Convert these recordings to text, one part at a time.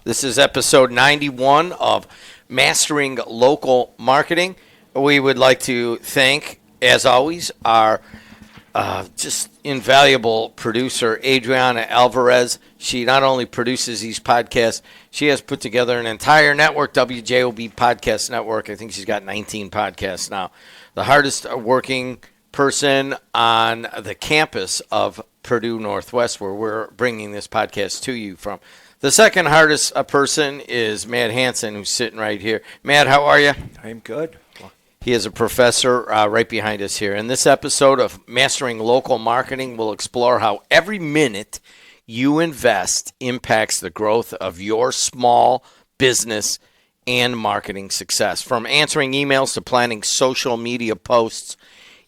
This is episode 91 of Mastering Local Marketing. We would like to thank, as always, our just invaluable producer, Adriana Alvarez. She not only produces these podcasts, she has put together an entire network, WJOB Podcast Network. I think she's got 19 podcasts now. The hardest working person on the campus of Purdue Northwest, where we're bringing this podcast to you from. The second hardest person is Matt Hanson, who's sitting right here. Matt, how are you? I'm good. He is a professor right behind us here. In this episode of Mastering Local Marketing, we'll explore how every minute you invest impacts the growth of your small business and marketing success. From answering emails to planning social media posts,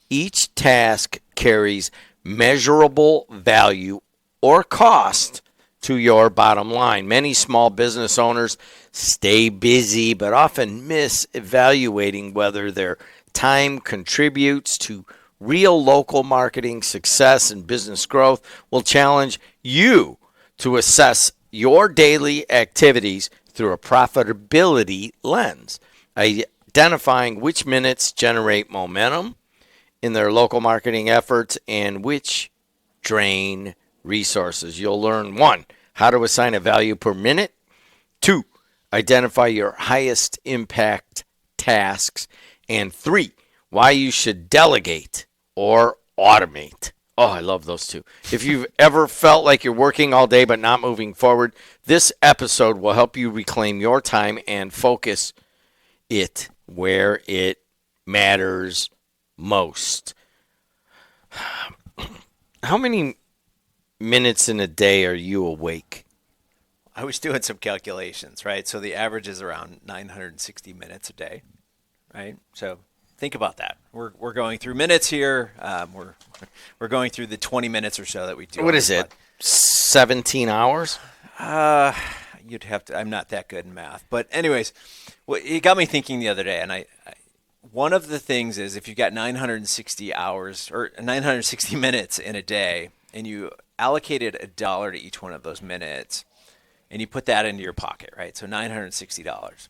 each task carries measurable value or cost to your bottom line. Many small business owners stay busy but often miss evaluating whether their time contributes to real local marketing success and business growth. We'll challenge you to assess your daily activities through a profitability lens, identifying which minutes generate momentum in their local marketing efforts and which drain resources. You'll learn 1, how to assign a value per minute. 2, identify your highest impact tasks. And 3, why you should delegate or automate. Oh, I love those 2. If you've ever felt like you're working all day but not moving forward, this episode will help you reclaim your time and focus it where it matters most. How many minutes in a day are you awake? I was doing some calculations, right? So the average is around 960 minutes a day, right? So think about that. We're going through minutes here. We're going through the 20 minutes or so that we do. What is it? 17 hours? You'd have to. I'm not that good in math, but anyways, it got me thinking the other day, and one of the things is if you've got 960 hours or 960 minutes in a day, and you allocated $1 to each one of those minutes, and you put that into your pocket, right? So $960.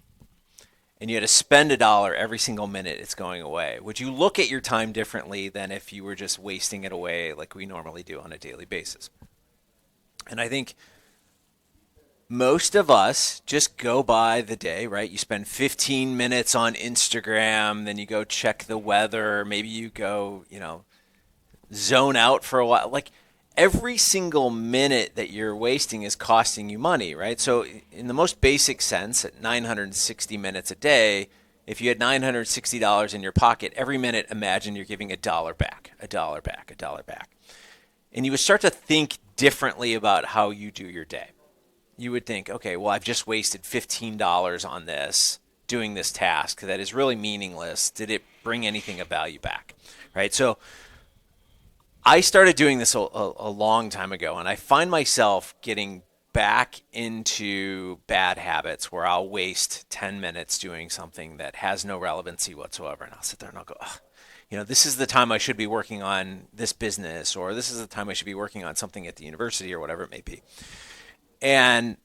And you had to spend $1 every single minute it's going away. Would you look at your time differently than if you were just wasting it away like we normally do on a daily basis? And I think most of us just go by the day, right? You spend 15 minutes on Instagram, then you go check the weather, maybe you go, zone out for a while. Like every single minute that you're wasting is costing you money, right? So in the most basic sense, at 960 minutes a day, if you had $960 in your pocket, every minute, imagine you're giving $1 back, $1 back, $1 back. And you would start to think differently about how you do your day. You would think, okay, well, I've just wasted $15 on this, doing this task that is really meaningless. Did it bring anything of value back, right? So I started doing this a long time ago, and I find myself getting back into bad habits where I'll waste 10 minutes doing something that has no relevancy whatsoever, and I'll sit there and I'll go, this is the time I should be working on this business, or this is the time I should be working on something at the university, or whatever it may be. And,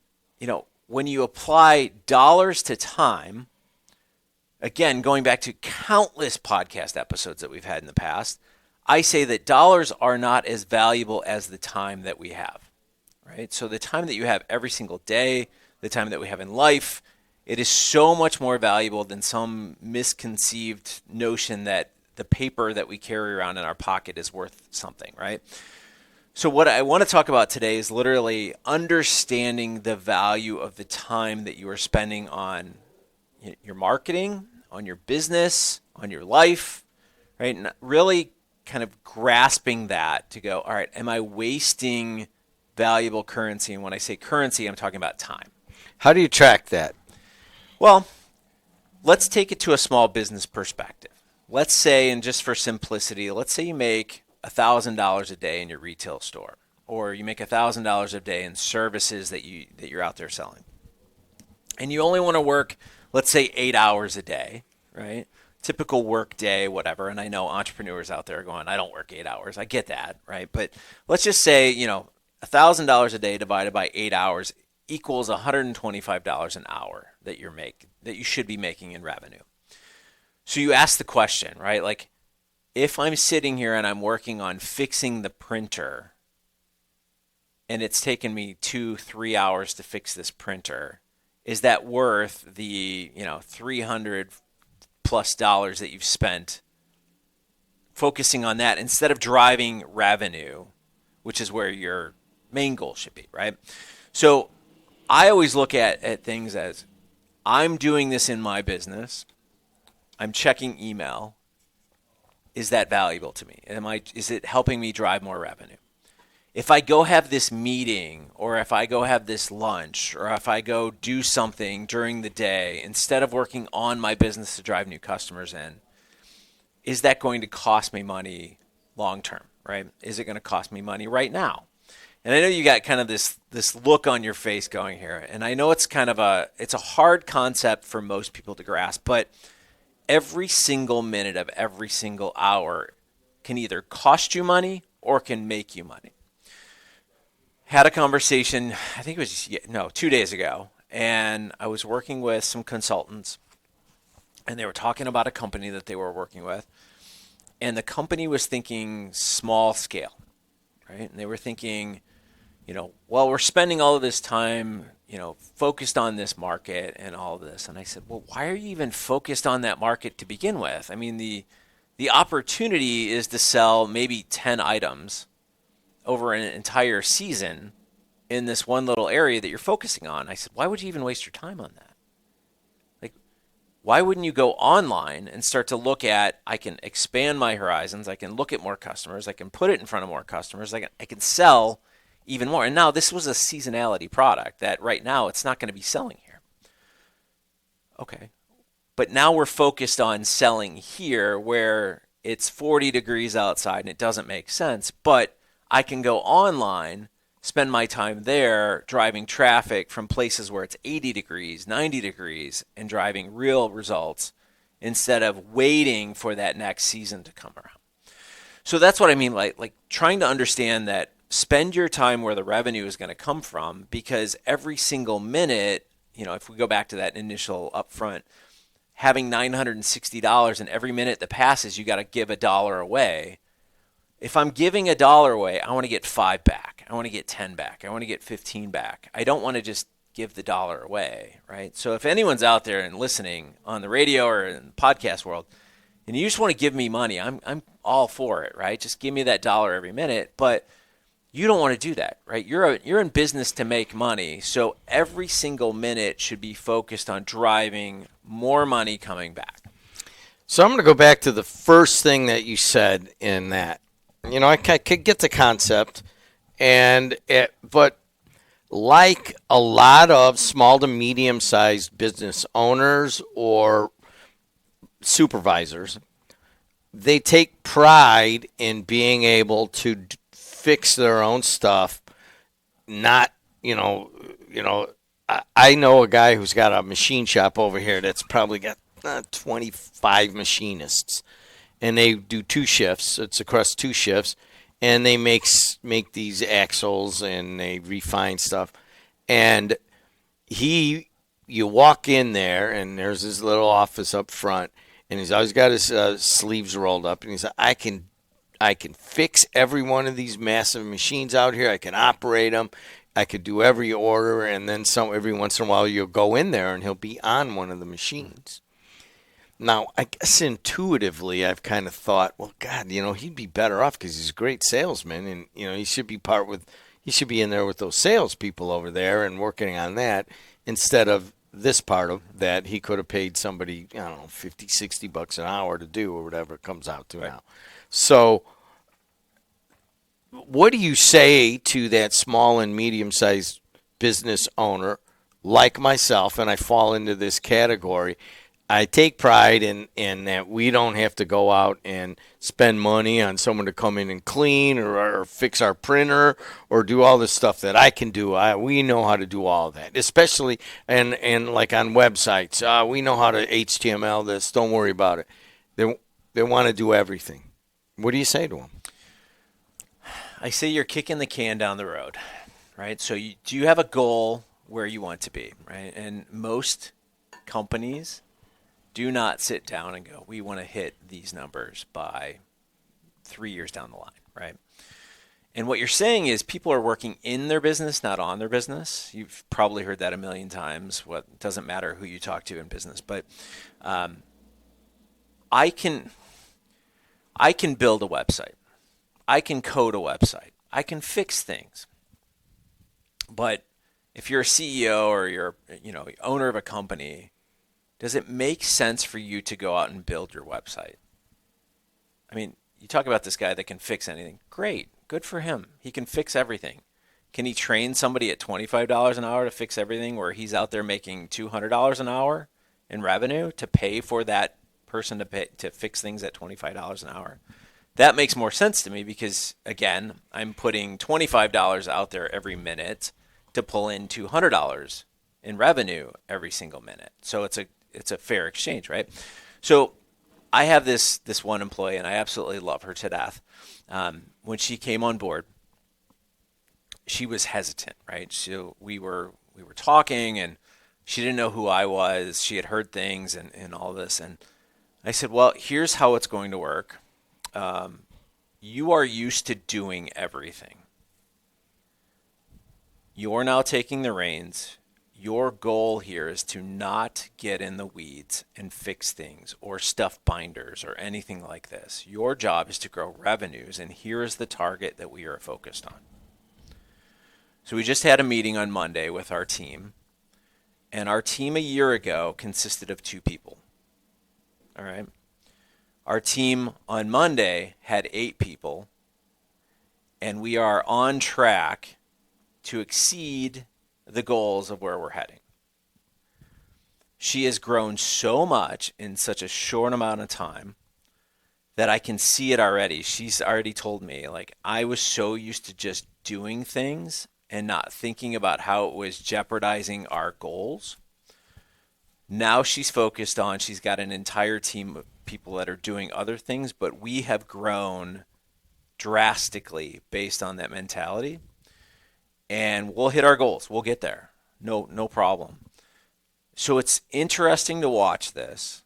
when you apply dollars to time, again, going back to countless podcast episodes that we've had in the past, I say that dollars are not as valuable as the time that we have, right? So the time that you have every single day, the time that we have in life, it is so much more valuable than some misconceived notion that the paper that we carry around in our pocket is worth something, right? So what I want to talk about today is literally understanding the value of the time that you are spending on your marketing, on your business, on your life, right? And really kind of grasping that to go, all right, am I wasting valuable currency? And when I say currency, I'm talking about time. How do you track that? Well, let's take it to a small business perspective. Let's say, and just for simplicity, let's say you make $1,000 a day in your retail store, or you make $1,000 a day in services that you're out there selling. And you only want to work, let's say 8 hours a day, right? Typical work day, whatever. And I know entrepreneurs out there are going, I don't work 8 hours. I get that, right? But let's just say, $1,000 a day divided by 8 hours equals $125 an hour that you should be making in revenue. So you ask the question, right? Like, if I'm sitting here and I'm working on fixing the printer, and it's taken me 2-3 hours to fix this printer, is that worth the $300+ that you've spent focusing on that instead of driving revenue, which is where your main goal should be, right? So I always look at things as, I'm doing this in my business. I'm checking email. Is that valuable to me? Is it helping me drive more revenue? If I go have this meeting, or if I go have this lunch, or if I go do something during the day instead of working on my business to drive new customers in, is that going to cost me money long term, right? Is it going to cost me money right now? And I know you got kind of this look on your face going here, and I know it's a hard concept for most people to grasp, but every single minute of every single hour can either cost you money or can make you money. Had a conversation, I think it was 2 days ago, and I was working with some consultants, and they were talking about a company that they were working with, and the company was thinking small scale, right? And they were thinking, well, we're spending all of this time, focused on this market and all of this. And I said, well, why are you even focused on that market to begin with? I mean, the opportunity is to sell maybe 10 items over an entire season in this one little area that you're focusing on. I said, why would you even waste your time on that? Like, why wouldn't you go online and start to look at, I can expand my horizons, I can look at more customers, I can put it in front of more customers, I can sell even more. And now this was a seasonality product that right now it's not going to be selling here. Okay. But now we're focused on selling here where it's 40 degrees outside and it doesn't make sense, but I can go online, spend my time there driving traffic from places where it's 80 degrees, 90 degrees, and driving real results instead of waiting for that next season to come around. So that's what I mean, like trying to understand that spend your time where the revenue is going to come from, because every single minute, if we go back to that initial upfront, having $960 and every minute that passes, you got to give $1 away. If I'm giving $1 away, I want to get 5 back. I want to get 10 back. I want to get 15 back. I don't want to just give the $1 away, right? So if anyone's out there and listening on the radio or in the podcast world, and you just want to give me money, I'm all for it, right? Just give me that $1 every minute. But you don't want to do that, right? You're in business to make money, so every single minute should be focused on driving more money coming back. So I'm going to go back to the first thing that you said in that. I could get the concept, but like a lot of small to medium-sized business owners or supervisors, they take pride in being able to fix their own stuff. Not, I know a guy who's got a machine shop over here that's probably got 25 machinists. And they do 2 shifts. It's across 2 shifts, and they make these axles and they refine stuff. And you walk in there, and there's this little office up front, and he's always got his sleeves rolled up, and he said, I can fix every one of these massive machines out here. I can operate them. I could do every order, and then every once in a while you'll go in there, and he'll be on one of the machines. Now, I guess intuitively I've kind of thought, well, God, he'd be better off because he's a great salesman, and he should be in there with those salespeople over there and working on that instead of this part of that he could have paid somebody, I don't know, $50-$60 an hour to do or whatever it comes out to now. So, what do you say to that small and medium-sized business owner like myself, and I fall into this category? I take pride in that we don't have to go out and spend money on someone to come in and clean or fix our printer or do all this stuff that I can do. We know how to do all of that, especially and like on websites. We know how to HTML this. Don't worry about it. They want to do everything. What do you say to them? I say you're kicking the can down the road, right? So do you have a goal? where you want to be, right? And most companies do not sit down and go, we want to hit these numbers by 3 years down the line, right? And what you're saying is people are working in their business, not on their business. You've probably heard that a million times. What doesn't matter who you talk to in business, but I can build a website. I can code a website. I can fix things. But if you're a CEO or you're, owner of a company, does it make sense for you to go out and build your website? I mean, you talk about this guy that can fix anything. Great. Good for him. He can fix everything. Can he train somebody at $25 an hour to fix everything where he's out there making $200 an hour in revenue to pay for that person to fix things at $25 an hour? That makes more sense to me because, again, I'm putting $25 out there every minute to pull in $200 in revenue every single minute. So it's a fair exchange, right? So I have this one employee, and I absolutely love her to death. When she came on board, she was hesitant, right? So we were talking, and she didn't know who I was. She had heard things and all this, and I said, well, here's how it's going to work. You are used to doing everything. You're now taking the reins. Your goal here is to not get in the weeds and fix things or stuff binders or anything like this. Your job is to grow revenues, and here is the target that we are focused on. So we just had a meeting on Monday with our team, and our team a year ago consisted of 2 people. All right. Our team on Monday had 8 people, and we are on track to exceed the goals of where we're heading. She has grown so much in such a short amount of time that I can see it already. She's already told me, like, I was so used to just doing things and not thinking about how it was jeopardizing our goals. Now she's focused on, she's got an entire team of people that are doing other things, but we have grown drastically based on that mentality. And we'll hit our goals. We'll get there. No problem. So it's interesting to watch this.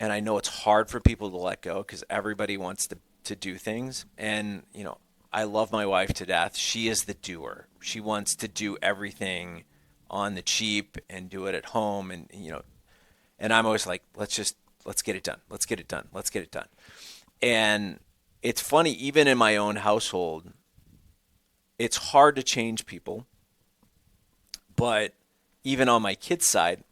And I know it's hard for people to let go because everybody wants to do things. And, I love my wife to death. She is the doer. She wants to do everything on the cheap and do it at home. And I'm always like, let's get it done. Let's get it done. Let's get it done. And it's funny, even in my own household, it's hard to change people, but even on my kids' side,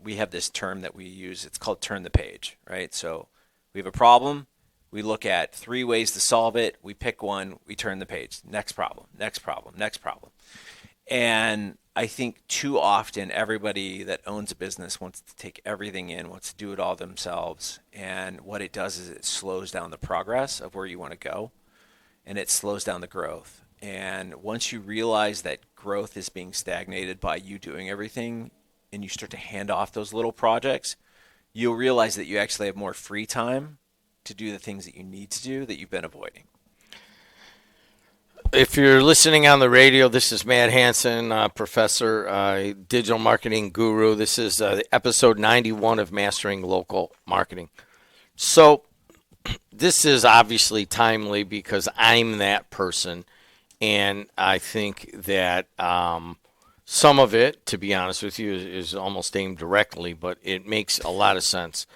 we have this term that we use. It's called turn the page, right? So we have a problem. We look at 3 ways to solve it. We pick one. We turn the page. Next problem, next problem, next problem. And I think too often everybody that owns a business wants to take everything in, wants to do it all themselves. And what it does is it slows down the progress of where you want to go. And it slows down the growth. And once you realize that growth is being stagnated by you doing everything and you start to hand off those little projects, you'll realize that you actually have more free time to do the things that you need to do that you've been avoiding. If you're listening on the radio, this is Matt Hanson, professor, digital marketing guru. This is episode 91 of Mastering Local Marketing. So this is obviously timely because I'm that person, and I think that some of it, to be honest with you, is almost aimed directly, but it makes a lot of sense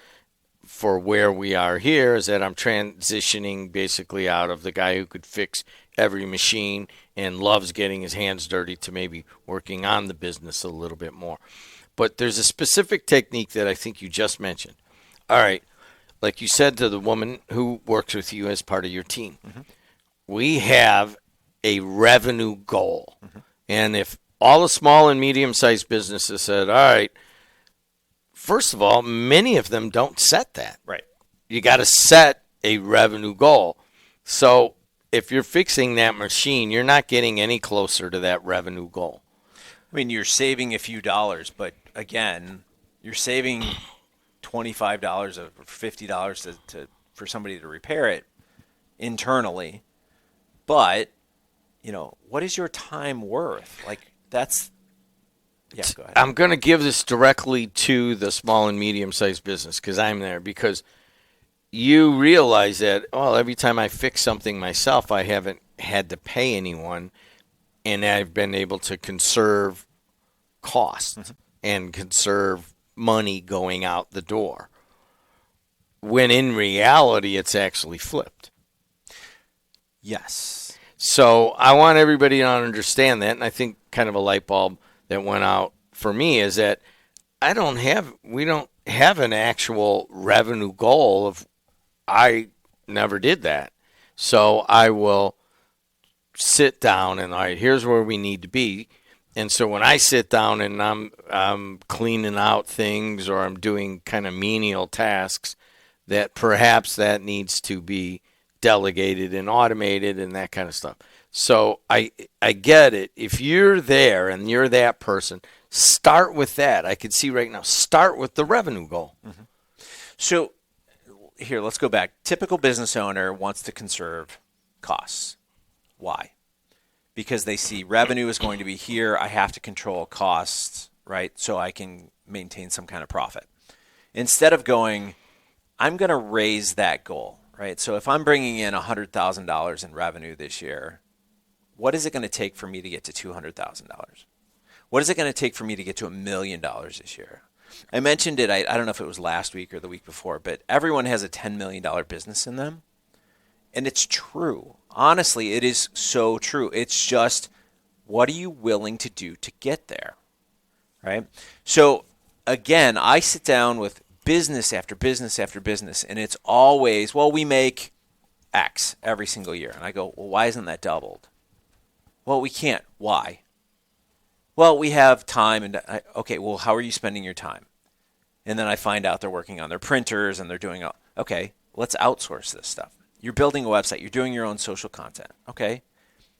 for where we are here, is that I'm transitioning basically out of the guy who could fix every machine and loves getting his hands dirty to maybe working on the business a little bit more. But there's a specific technique that I think you just mentioned. All right. Like you said to the woman who works with you as part of your team, we have a revenue goal. And if all the small and medium-sized businesses said, all right, first of all, many of them don't set that. Right. You got to set a revenue goal. So if you're fixing that machine, you're not getting any closer to that revenue goal. I mean, you're saving a few dollars, but again, you're saving $25 or $50 for somebody to repair it internally. But, what is your time worth? Like, that's Yeah, go ahead. I'm going to give this directly to the small and medium-sized business because I'm there. Because you realize that, well, every time I fix something myself, I haven't had to pay anyone, and I've been able to conserve costs and conserve money going out the door. When in reality, it's actually flipped. Yes. So I want everybody to understand that, and I think kind of a light bulb that went out for me is that we don't have an actual revenue goal of, I never did that. So I will sit down and, all right, here's where we need to be. And so when I sit down and I'm cleaning out things or I'm doing kind of menial tasks, that perhaps that needs to be delegated and automated and that kind of stuff. So I get it. If you're there and you're that person, start with that. I can see right now, start with the revenue goal. Mm-hmm. So here, let's go back. Typical business owner wants to conserve costs. Why? Because they see revenue is going to be here. I have to control costs, right? So I can maintain some kind of profit. Instead of going, I'm going to raise that goal, right? So if I'm bringing in $100,000 in revenue this year, what is it going to take for me to get to $200,000? What is it going to take for me to get to $1 million this year? I mentioned it, I don't know if it was last week or the week before, but everyone has a $10 million business in them. And it's true. Honestly, it is so true. It's just, what are you willing to do to get there, right? So again, I sit down with business after business after business, and it's always, well, we make X every single year. And I go, well, why isn't that doubled? Well, we can't. Why? Well, we have time. And okay, well, how are you spending your time? And then I find out they're working on their printers and they're doing, okay, let's outsource this stuff. You're building a website. You're doing your own social content. Okay.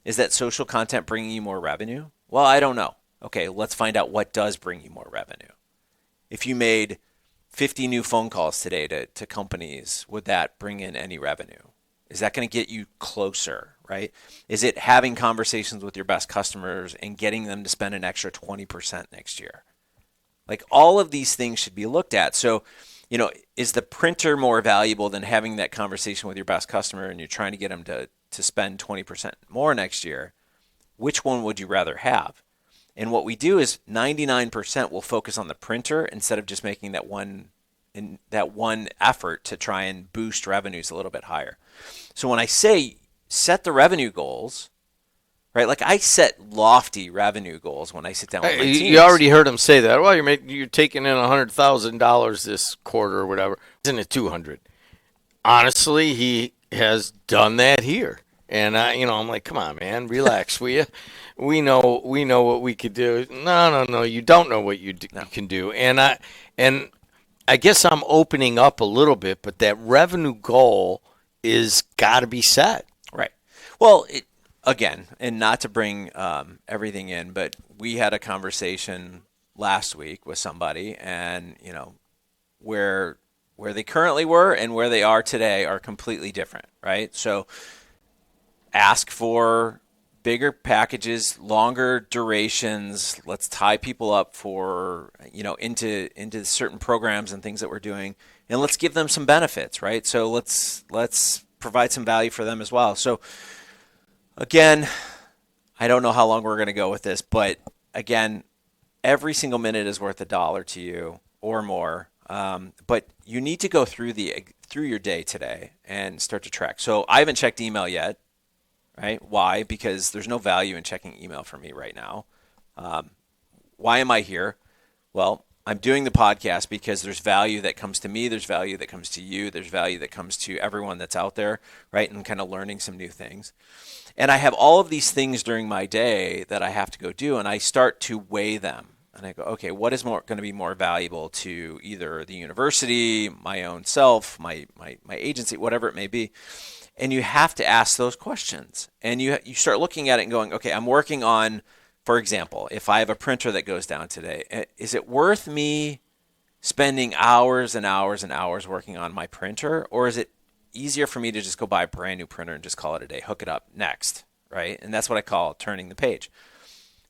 Is that social content bringing you more revenue? Well, I don't know. Okay, let's find out what does bring you more revenue. If you made 50 new phone calls today to companies, would that bring in any revenue? Is that going to get you closer, right? Is it having conversations with your best customers and getting them to spend an extra 20% next year? Like, all of these things should be looked at. So, is the printer more valuable than having that conversation with your best customer and you're trying to get them to spend 20% more next year? Which one would you rather have? And what we do is 99% will focus on the printer instead of just making that one effort to try and boost revenues a little bit higher. So when I say set the revenue goals, right? Like, I set lofty revenue goals when I sit down with my teams. You already heard him say that. Well, you're taking in $100,000 this quarter or whatever. Isn't it $200,000? Honestly, he has done that here. And I'm like, come on, man, relax, will you? We know what we could do. No, you don't know what you can do. And I guess I'm opening up a little bit, but that revenue goal is got to be set. Right. Well, again, and not to bring everything in, but we had a conversation last week with somebody, and where they currently were and where they are today are completely different, right? So ask for bigger packages, longer durations. Let's tie people up for, into certain programs and things that we're doing, and let's give them some benefits, right? So let's provide some value for them as well. So again, I don't know how long we're going to go with this, but again, every single minute is worth $1 to you or more. But you need to go through your day today and start to track. So I haven't checked email yet. Right? Why? Because there's no value in checking email for me right now. Why am I here? Well, I'm doing the podcast because there's value that comes to me. There's value that comes to you. There's value that comes to everyone that's out there, right? And kind of learning some new things. And I have all of these things during my day that I have to go do, and I start to weigh them. And I go, okay, what is going to be more valuable to either the university, my own self, my agency, whatever it may be. And you have to ask those questions. And you start looking at it and going, okay, I'm working on, for example, if I have a printer that goes down today, is it worth me spending hours and hours and hours working on my printer? Or is it easier for me to just go buy a brand new printer and just call it a day, hook it up, next, right? And that's what I call turning the page.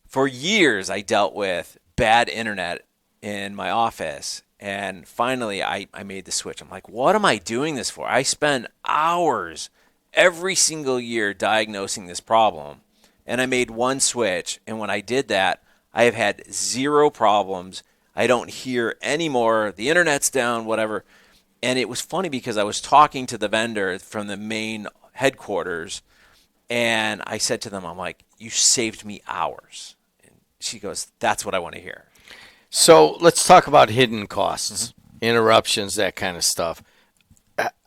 For years, I dealt with bad internet in my office. And finally, I made the switch. I'm like, what am I doing this for? I spend hours every single year diagnosing this problem. And I made one switch. And when I did that, I have had zero problems. I don't hear anymore. The internet's down, whatever. And it was funny because I was talking to the vendor from the main headquarters. And I said to them, I'm like, you saved me hours. And she goes, that's what I want to hear. So let's talk about hidden costs, interruptions, that kind of stuff.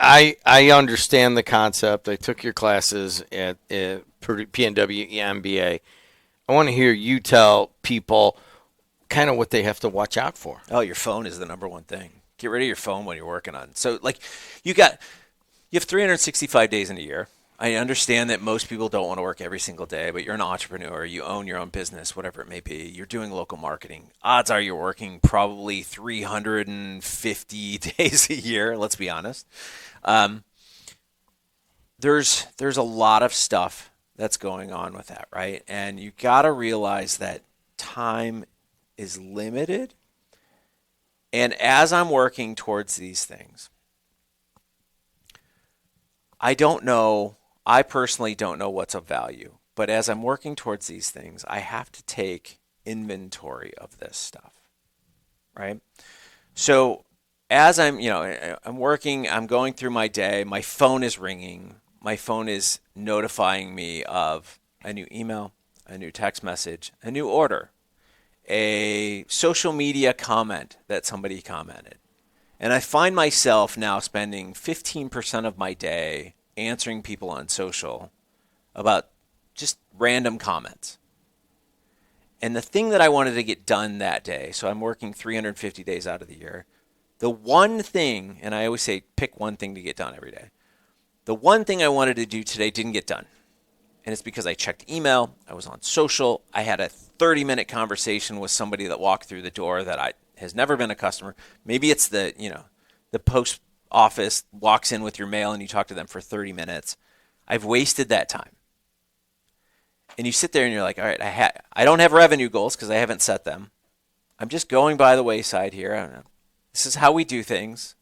I understand the concept. I took your classes at PNW MBA. I want to hear you tell people kind of what they have to watch out for. Oh, your phone is the number one thing. Get rid of your phone when you're working on. So like you have 365 days in a year. I understand that most people don't want to work every single day, but you're an entrepreneur, you own your own business, whatever it may be. You're doing local marketing. Odds are you're working probably 350 days a year, let's be honest. There's a lot of stuff that's going on with that, right? And you got to realize that time is limited. And as I'm working towards these things, I personally don't know what's of value, but as I'm working towards these things, I have to take inventory of this stuff, right? So as I'm working, I'm going through my day, my phone is ringing, my phone is notifying me of a new email, a new text message, a new order, a social media comment that somebody commented. And I find myself now spending 15% of my day answering people on social about just random comments. And the thing that I wanted to get done that day, so I'm working 350 days out of the year, the one thing, and I always say pick one thing to get done every day. The one thing I wanted to do today didn't get done. And it's because I checked email, I was on social, I had a 30-minute conversation with somebody that walked through the door that has never been a customer. Maybe it's the post office walks in with your mail and you talk to them for 30 minutes. I've wasted that time. And you sit there and you're like, all right, I don't have revenue goals because I haven't set them. I'm just going by the wayside here. I don't know. This is how we do things.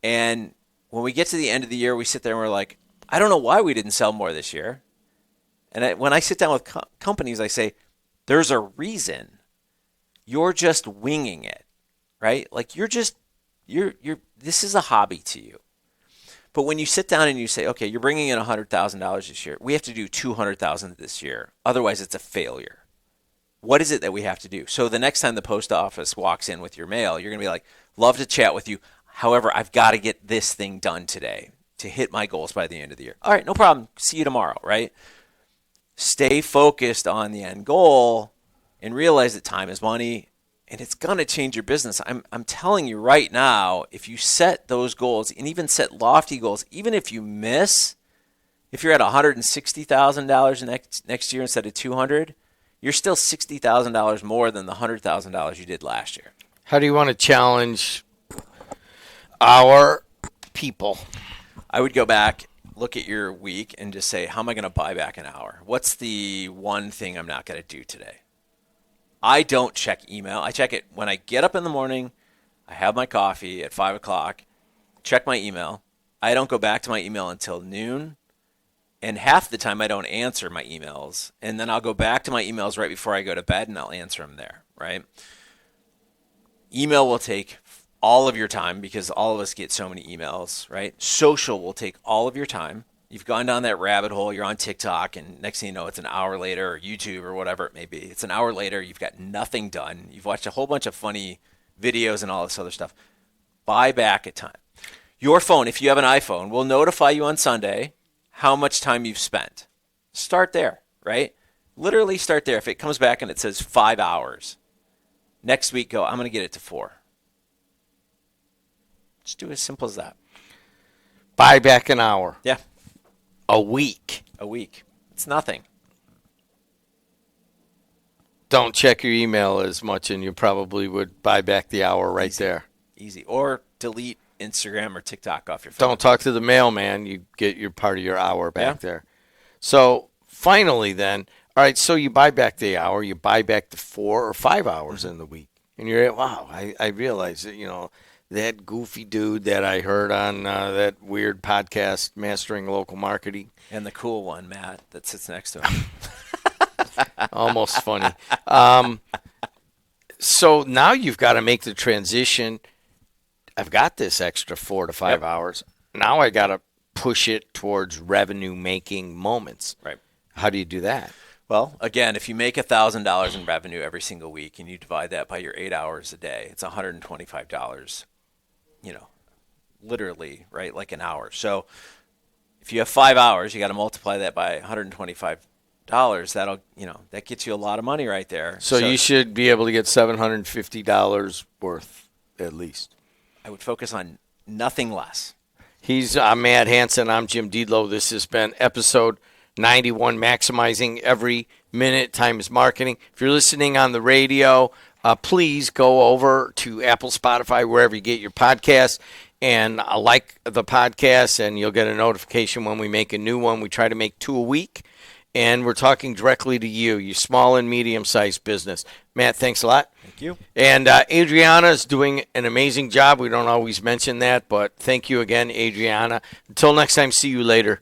And when we get to the end of the year, we sit there and we're like, I don't know why we didn't sell more this year. And when I sit down with companies, I say, there's a reason. You're just winging it, right? Like this is a hobby to you. But when you sit down and you say, okay, you're bringing in $100,000 this year. We have to do $200,000 this year. Otherwise, it's a failure. What is it that we have to do? So the next time the post office walks in with your mail, you're going to be like, love to chat with you. However, I've got to get this thing done today to hit my goals by the end of the year. All right, no problem. See you tomorrow, right? Stay focused on the end goal and realize that time is money. And it's going to change your business. I'm telling you right now, if you set those goals and even set lofty goals, even if you miss, if you're at $160,000 next year instead of $200,000, you're still $60,000 more than the $100,000 you did last year. How do you want to challenge our people? I would go back, look at your week, and just say, how am I going to buy back an hour? What's the one thing I'm not going to do today? I don't check email. I check it when I get up in the morning. I have my coffee at 5 o'clock, check my email. I don't go back to my email until noon. And half the time I don't answer my emails. And then I'll go back to my emails right before I go to bed and I'll answer them there, right? Email will take all of your time because all of us get so many emails, right? Social will take all of your time. You've gone down that rabbit hole, you're on TikTok, and next thing you know, it's an hour later, or YouTube, or whatever it may be. It's an hour later, you've got nothing done. You've watched a whole bunch of funny videos and all this other stuff. Buy back at time. Your phone, if you have an iPhone, will notify you on Sunday how much time you've spent. Start there, right? Literally start there. If it comes back and it says 5 hours, next week go, I'm going to get it to 4. Just do it as simple as that. Buy back an hour. Yeah. A week. It's nothing. Don't check your email as much, and you probably would buy back the hour right there. Easy. Or delete Instagram or TikTok off your phone. Don't talk to the mailman. You get your part of your hour back there. So finally then, All right, so you buy back the hour, you buy back the 4 or 5 hours in the week, and you're at, wow, I realize that, that goofy dude that I heard on that weird podcast, Mastering Local Marketing. And the cool one, Matt, that sits next to him. Almost funny. So now you've got to make the transition. I've got this extra 4 to 5 hours. Now I got to push it towards revenue-making moments. Right. How do you do that? Well, again, if you make $1,000 in revenue every single week and you divide that by your 8 hours a day, it's $125, literally, right, like an hour. So if you have 5 hours, you got to multiply that by $125. That'll, that gets you a lot of money right there. So you should be able to get $750 worth at least. I would focus on nothing less. He's Matt Hanson. I'm Jim Diedlow. This has been episode 91, Maximizing Every Minute Times Marketing. If you're listening on the radio, please go over to Apple, Spotify, wherever you get your podcasts, and like the podcast, and you'll get a notification when we make a new one. We try to make 2 a week, and we're talking directly to you small and medium-sized business. Matt, thanks a lot. Thank you. And Adriana is doing an amazing job. We don't always mention that, but thank you again, Adriana. Until next time, see you later.